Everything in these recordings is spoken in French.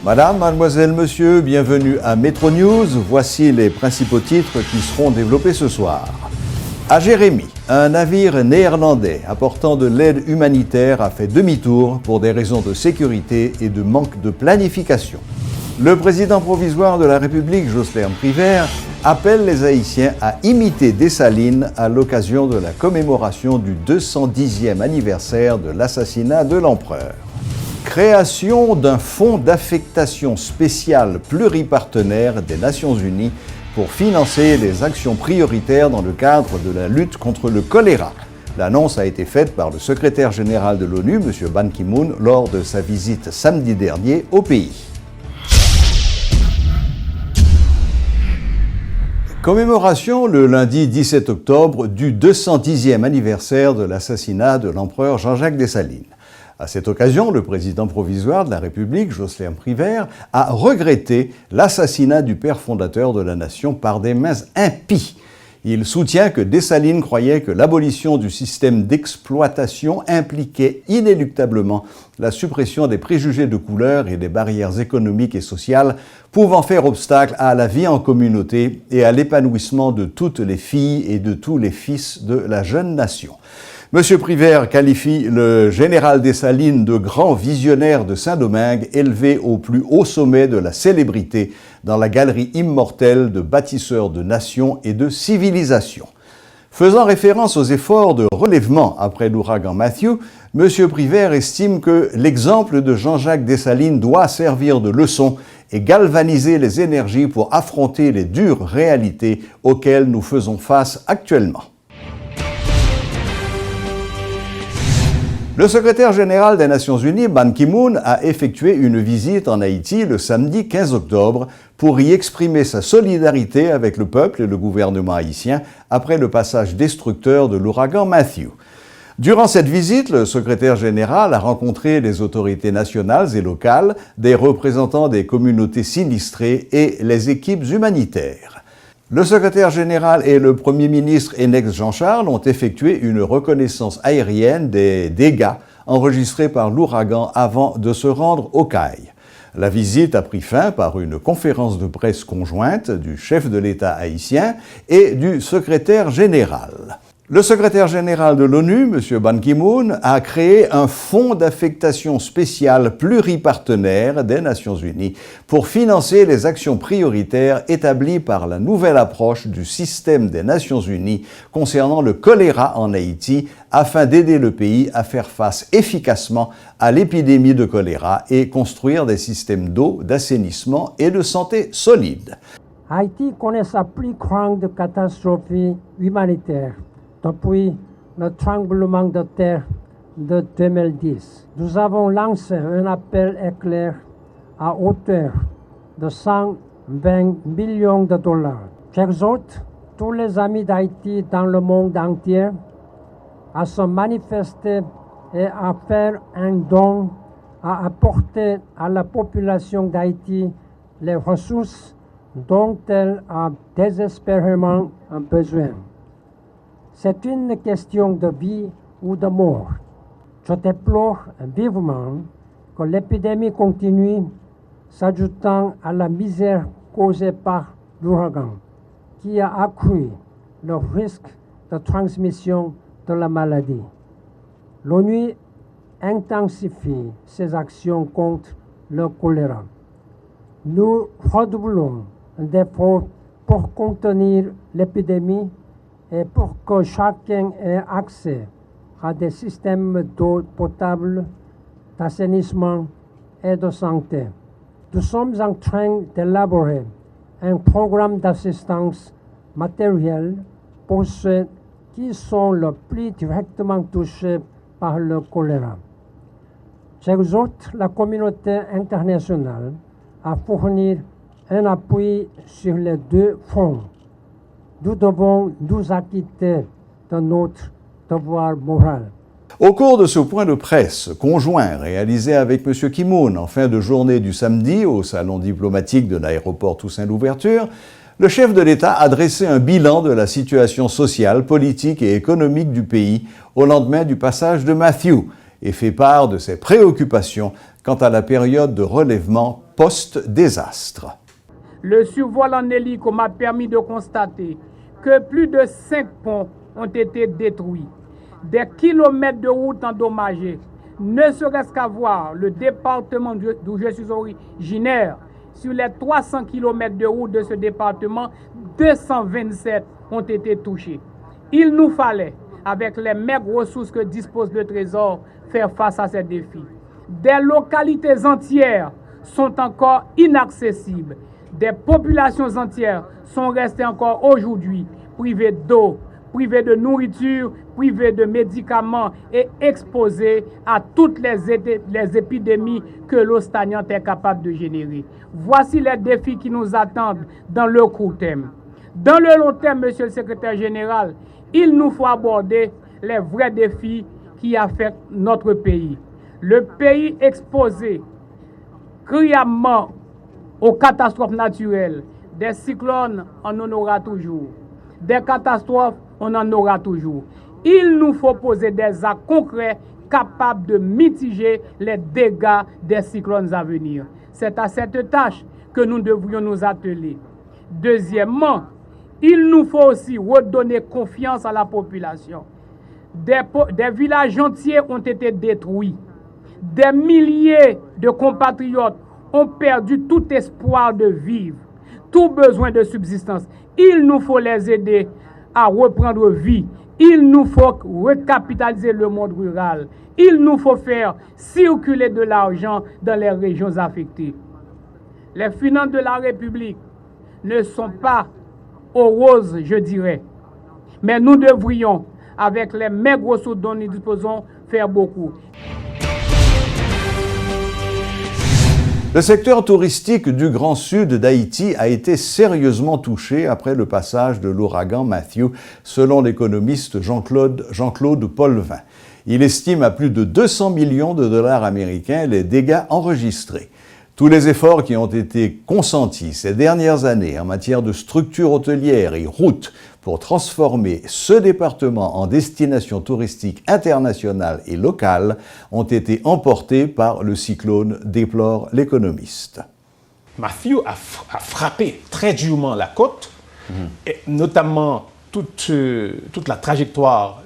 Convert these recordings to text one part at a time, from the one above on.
Madame, mademoiselle, monsieur, bienvenue à Metro News. Voici les principaux titres qui seront développés ce soir. À Jérémie, un navire néerlandais apportant de l'aide humanitaire a fait demi-tour pour des raisons de sécurité et de manque de planification. Le président provisoire de la République, Jocelyn Privert, appelle les Haïtiens à imiter Dessalines à l'occasion de la commémoration du 210e anniversaire de l'assassinat de l'empereur. Création d'un fonds d'affectation spéciale pluripartenaire des Nations Unies pour financer les actions prioritaires dans le cadre de la lutte contre le choléra. L'annonce a été faite par le secrétaire général de l'ONU, M. Ban Ki-moon, lors de sa visite samedi dernier au pays. Commémoration le lundi 17 octobre du 210e anniversaire de l'assassinat de l'empereur Jean-Jacques Dessalines. À cette occasion, le président provisoire de la République, Jocelyn Privert, a regretté l'assassinat du père fondateur de la nation par des mains impies. Il soutient que Dessalines croyait que l'abolition du système d'exploitation impliquait inéluctablement la suppression des préjugés de couleur et des barrières économiques et sociales pouvant faire obstacle à la vie en communauté et à l'épanouissement de toutes les filles et de tous les fils de la jeune nation. M. Privert qualifie le général Dessalines de grand visionnaire de Saint-Domingue, élevé au plus haut sommet de la célébrité dans la galerie immortelle de bâtisseurs de nations et de civilisations. Faisant référence aux efforts de relèvement après l'ouragan Matthew, M. Privert estime que l'exemple de Jean-Jacques Dessalines doit servir de leçon et galvaniser les énergies pour affronter les dures réalités auxquelles nous faisons face actuellement. Le secrétaire général des Nations Unies, Ban Ki-moon, a effectué une visite en Haïti le samedi 15 octobre pour y exprimer sa solidarité avec le peuple et le gouvernement haïtien après le passage destructeur de l'ouragan Matthew. Durant cette visite, le secrétaire général a rencontré les autorités nationales et locales, des représentants des communautés sinistrées et les équipes humanitaires. Le secrétaire général et le premier ministre Enex Jean-Charles ont effectué une reconnaissance aérienne des dégâts enregistrés par l'ouragan avant de se rendre au Caille. La visite a pris fin par une conférence de presse conjointe du chef de l'État haïtien et du secrétaire général. Le secrétaire général de l'ONU, M. Ban Ki-moon, a créé un fonds d'affectation spéciale pluripartenaire des Nations Unies pour financer les actions prioritaires établies par la nouvelle approche du système des Nations Unies concernant le choléra en Haïti afin d'aider le pays à faire face efficacement à l'épidémie de choléra et construire des systèmes d'eau, d'assainissement et de santé solides. Haïti connaît sa plus grande catastrophe humanitaire depuis le tremblement de terre de 2010. Nous avons lancé un appel éclair à hauteur de 120 millions de dollars. J'exhorte tous les amis d'Haïti dans le monde entier à se manifester et à faire un don, à apporter à la population d'Haïti les ressources dont elle a désespérément besoin. C'est une question de vie ou de mort. Je déplore vivement que l'épidémie continue, s'ajoutant à la misère causée par l'ouragan, qui a accru le risque de transmission de la maladie. L'ONU intensifie ses actions contre le choléra. Nous redoublons d'efforts pour contenir l'épidémie et pour que chacun ait accès à des systèmes d'eau potable, d'assainissement et de santé. Nous sommes en train d'élaborer un programme d'assistance matérielle pour ceux qui sont le plus directement touchés par le choléra. J'exhorte la communauté internationale à fournir un appui sur les deux fronts. Nous devons nous acquitter de notre devoir moral. Au cours de ce point de presse conjoint réalisé avec M. Ki-moon en fin de journée du samedi au salon diplomatique de l'aéroport Toussaint-Louverture, le chef de l'État a dressé un bilan de la situation sociale, politique et économique du pays au lendemain du passage de Matthew et fait part de ses préoccupations quant à la période de relèvement post-désastre. Le survol en hélico m'a permis de constater que plus de 5 ponts ont été détruits, des kilomètres de routes endommagées. Ne serait-ce qu'à voir le département d'où je suis originaire, sur les 300 kilomètres de route de ce département, 227 ont été touchés. Il nous fallait, avec les maigres ressources que dispose le Trésor, faire face à ces défis. Des localités entières sont encore inaccessibles. Des populations entières sont restées encore aujourd'hui privées d'eau, privées de nourriture, privées de médicaments et exposées à toutes les épidémies que l'eau stagnante est capable de générer. Voici les défis qui nous attendent dans le court terme. Dans le long terme, Monsieur le Secrétaire général, il nous faut aborder les vrais défis qui affectent notre pays. Le pays exposé criarement aux catastrophes naturelles, des cyclones, on en aura toujours. Des catastrophes, on en aura toujours. Il nous faut poser des actes concrets capables de mitiger les dégâts des cyclones à venir. C'est à cette tâche que nous devrions nous atteler. Deuxièmement, il nous faut aussi redonner confiance à la population. Des villages entiers ont été détruits. Des milliers de compatriotes ont perdu tout espoir de vivre, tout besoin de subsistance. Il nous faut les aider à reprendre vie. Il nous faut recapitaliser le monde rural. Il nous faut faire circuler de l'argent dans les régions affectées. Les finances de la République ne sont pas aux roses, je dirais. Mais nous devrions, avec les maigres ressources dont nous disposons, faire beaucoup. Le secteur touristique du Grand Sud d'Haïti a été sérieusement touché après le passage de l'ouragan Matthew, selon l'économiste Jean-Claude Pollevin. Il estime à plus de 200 millions de dollars américains les dégâts enregistrés. Tous les efforts qui ont été consentis ces dernières années en matière de structures hôtelières et routes pour transformer ce département en destination touristique internationale et locale ont été emportés par le cyclone, déplore l'économiste. Matthew a frappé très durement la côte, et notamment toute la trajectoire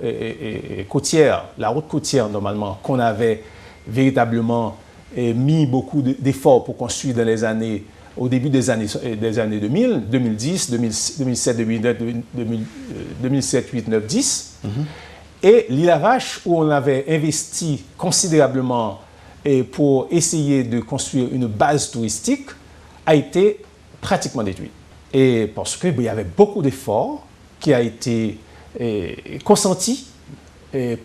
côtière, la route côtière normalement, qu'on avait véritablement mis beaucoup d'efforts pour construire dans les années, au début des années 2000, 2010, 2007, 2009, 2007, 8, 9, 10. Et l'île à Vache, où on avait investi considérablement pour essayer de construire une base touristique, a été pratiquement détruite. Et parce qu'il y avait beaucoup d'efforts qui a été consentis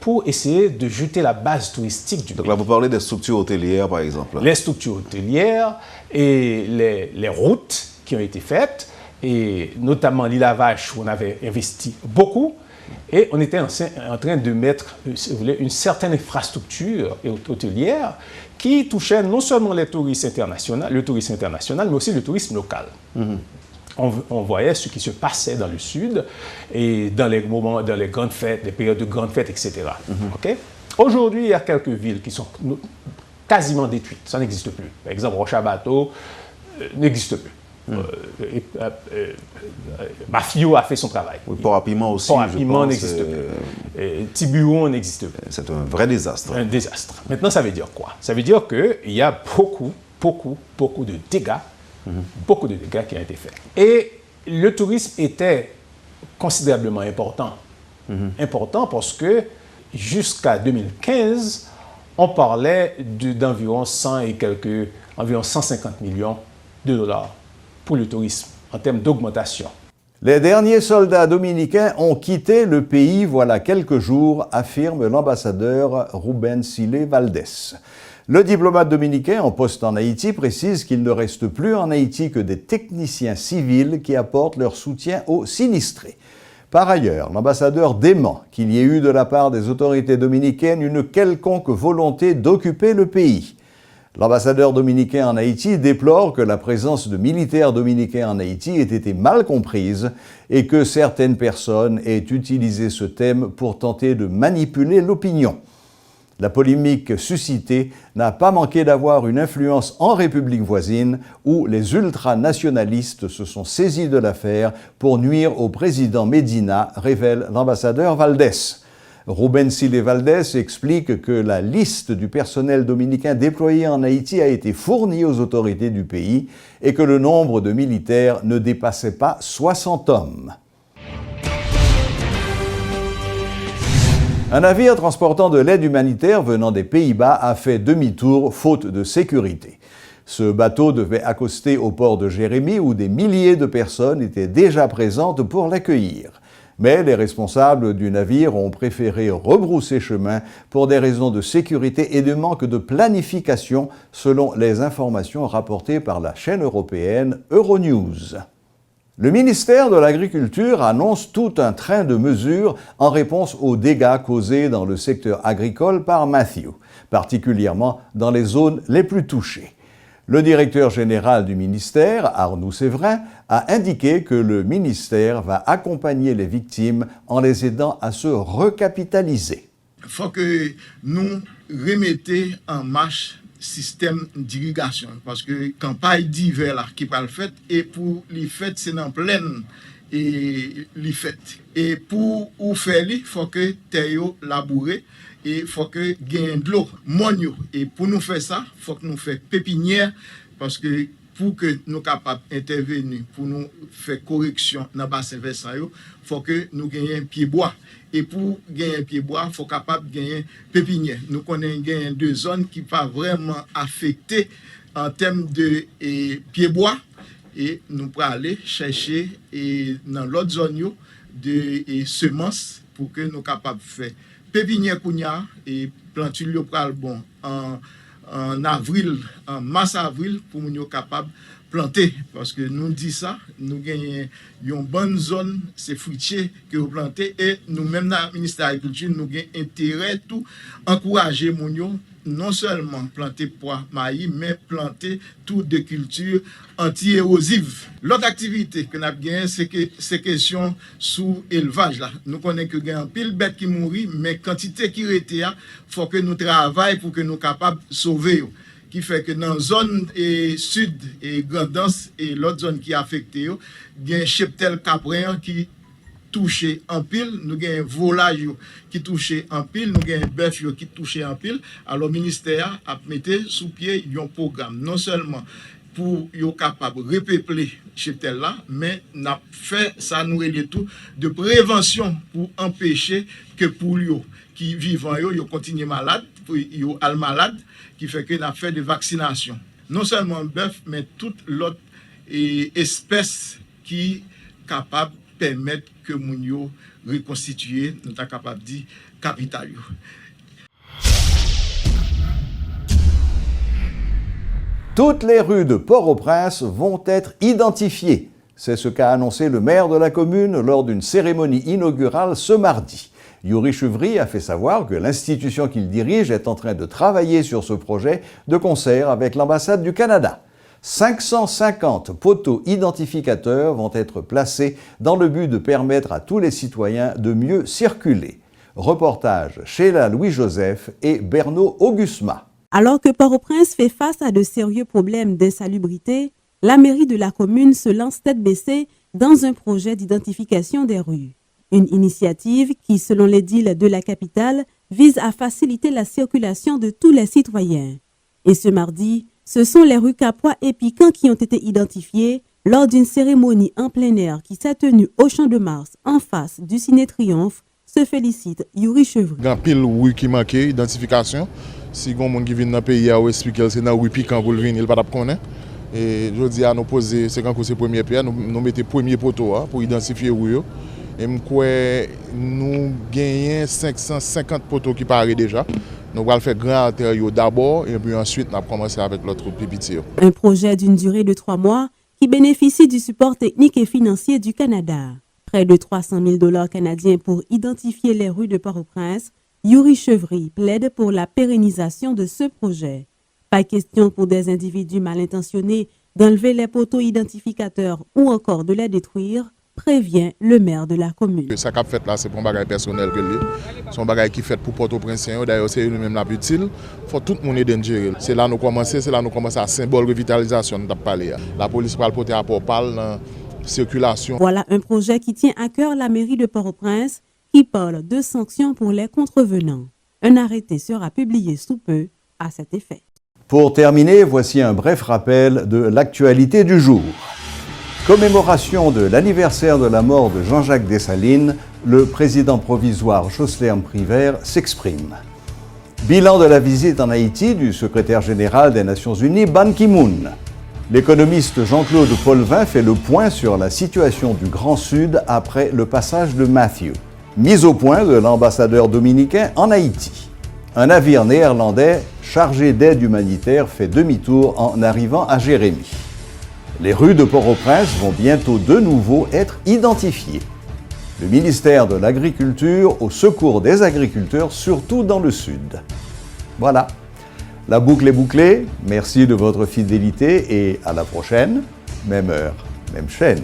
pour essayer de jeter la base touristique du pays. Donc là, vous parlez des structures hôtelières, par exemple. Les structures hôtelières et les routes qui ont été faites, et notamment l'île à Vache, où on avait investi beaucoup, et on était en train de mettre, si vous voulez, une certaine infrastructure hôtelière qui touchait non seulement le tourisme international, mais aussi le tourisme local. On voyait ce qui se passait dans le sud et dans les moments, dans les grandes fêtes, les périodes de grandes fêtes, etc. Okay? Aujourd'hui, il y a quelques villes qui sont quasiment détruites. Ça n'existe plus. Par exemple, Rochabateau n'existe plus. Mafio a fait son travail. Oui, Port-à-Piment aussi. Port-à-Piment n'existe plus. Tiburon n'existe plus. C'est un vrai désastre. Un désastre. Maintenant, ça veut dire quoi? Ça veut dire qu'il y a beaucoup de dégâts. Beaucoup de dégâts qui ont été faits. Et le tourisme était considérablement important. Important parce que jusqu'à 2015, on parlait d'environ 150 millions de dollars pour le tourisme en termes d'augmentation. Les derniers soldats dominicains ont quitté le pays voilà quelques jours, affirme l'ambassadeur Rubén Siles Valdés. Le diplomate dominicain en poste en Haïti précise qu'il ne reste plus en Haïti que des techniciens civils qui apportent leur soutien aux sinistrés. Par ailleurs, l'ambassadeur dément qu'il y ait eu de la part des autorités dominicaines une quelconque volonté d'occuper le pays. L'ambassadeur dominicain en Haïti déplore que la présence de militaires dominicains en Haïti ait été mal comprise et que certaines personnes aient utilisé ce thème pour tenter de manipuler l'opinion. La polémique suscitée n'a pas manqué d'avoir une influence en République voisine où les ultranationalistes se sont saisis de l'affaire pour nuire au président Medina, révèle l'ambassadeur Valdés. Rubén Siles Valdés explique que la liste du personnel dominicain déployé en Haïti a été fournie aux autorités du pays et que le nombre de militaires ne dépassait pas 60 hommes. Un navire transportant de l'aide humanitaire venant des Pays-Bas a fait demi-tour faute de sécurité. Ce bateau devait accoster au port de Jérémie où des milliers de personnes étaient déjà présentes pour l'accueillir. Mais les responsables du navire ont préféré rebrousser chemin pour des raisons de sécurité et de manque de planification, selon les informations rapportées par la chaîne européenne Euronews. Le ministère de l'Agriculture annonce tout un train de mesures en réponse aux dégâts causés dans le secteur agricole par Matthew, particulièrement dans les zones les plus touchées. Le directeur général du ministère, Arnoux Séverin, a indiqué que le ministère va accompagner les victimes en les aidant à se recapitaliser. Il faut que nous remettions en marche système d'irrigation parce que campagne d'hiver là qui pas le fait et pour les fêtes c'est en pleine et les fêtes et pour ou faire il faut que terre labourer et faut que gagne de l'eau monio et pour nous faire ça faut que nous faire pépinière parce que pour que nous capables d'intervenir pour nous faire correction dans bassin versant yo faut que nous gagnions pied bois et pour gagner pied bois faut capable gagner pépinière nous connaissons gagner deux zones qui pas vraiment affectées en termes de pied bois et nous pour aller chercher et dans l'autre zone yo de semences pour que nous capables faire pépinière kounya et planture yo pral bon en avril, en mars-avril, pour nous capables de planter. Parce que nous disons ça, nous gagnons une bonne zone, c'est fruitier que vous plantez, et nous-mêmes, dans le ministère de l'Agriculture, nous avons intérêt tout encourager nous non seulement planter pois, maïs, mais planter toutes des cultures anti-érosives. L'autre activité que nous avons gagné, c'est que ces questions sous élevage là. Nous connaissons que gagne pile bête qui mourit, mais quantité qui rete il faut que nous travaillions pour que nous soyons capables de sauver. Qui fait que dans la zone sud et Grandance et l'autre zone qui est affectée, il y a un cheptel caprin qui touché en pile, nous avons un volaille qui touché en pile, nous avons un bœuf qui touché en pile. Alors le ministère a mis sous pied un programme, non seulement pour être capable de repeupler cheptel là, mais n'a fait ça nous aider tout de prévention pour empêcher que pour eux qui vivent yo continuent malade, pour yo al malade, qui fait que n'a fait de vaccination. Non seulement bœuf, mais toute l'autre espèce qui capable permettre que moun yo reconstituer, nous sommes capables de dire capital yo. Toutes les rues de Port-au-Prince vont être identifiées. C'est ce qu'a annoncé le maire de la commune lors d'une cérémonie inaugurale ce mardi. Yuri Chevry a fait savoir que l'institution qu'il dirige est en train de travailler sur ce projet de concert avec l'ambassade du Canada. 550 poteaux identificateurs vont être placés dans le but de permettre à tous les citoyens de mieux circuler. Reportage Sheila Louis-Joseph et Bernaud Augusma. Alors que Port-au-Prince fait face à de sérieux problèmes d'insalubrité, la mairie de la commune se lance tête baissée dans un projet d'identification des rues. Une initiative qui, selon l'édile de la capitale, vise à faciliter la circulation de tous les citoyens. Et ce mardi, ce sont les rues Capois et Piquant qui ont été identifiées lors d'une cérémonie en plein air qui s'est tenue au Champ de Mars en face du Ciné Triomphe, se félicite Yuri Chevry. Il y a pile rue qui manque identification. Si on qui vient dans le pays, on explique que c'est dans rue Piquant pour venir, il ne va pas connaître. Et je dis à nous poser, c'est quand c'est première pierre, nous mettons premier poteau pour identifier rue. Et nous gagnons 550 poteaux qui paraissent déjà. Nous allons faire grand artère d'abord et puis ensuite nous allons commencer avec l'autre plus petit. Un projet d'une durée de 3 mois qui bénéficie du support technique et financier du Canada. Près de 300 000 $ canadiens pour identifier les rues de Port-au-Prince, Yuri Chevry plaide pour la pérennisation de ce projet. Pas question pour des individus mal intentionnés d'enlever les poteaux identificateurs ou encore de les détruire, prévient le maire de la commune. Ça qu'a fait là, c'est pour un bagage personnel que lui. C'est un bagage qui fait pour Port-au-Prince. D'ailleurs, c'est lui-même la plus utile. Il faut tout le monde aider à gérer. C'est là nous commençons à symbole revitalisation de parler. La police va le porter à Port-Pal dans circulation. Voilà un projet qui tient à cœur la mairie de Port-au-Prince qui parle de sanctions pour les contrevenants. Un arrêté sera publié sous peu à cet effet. Pour terminer, voici un bref rappel de l'actualité du jour. Commémoration de l'anniversaire de la mort de Jean-Jacques Dessalines, le président provisoire Jocelyn Privert s'exprime. Bilan de la visite en Haïti du secrétaire général des Nations Unies, Ban Ki-moon. L'économiste Jean-Claude Paulvin fait le point sur la situation du Grand Sud après le passage de Matthew. Mise au point de l'ambassadeur dominicain en Haïti. Un navire néerlandais chargé d'aide humanitaire fait demi-tour en arrivant à Jérémie. Les rues de Port-au-Prince vont bientôt de nouveau être identifiées. Le ministère de l'Agriculture au secours des agriculteurs, surtout dans le Sud. Voilà, la boucle est bouclée. Merci de votre fidélité et à la prochaine, même heure, même chaîne.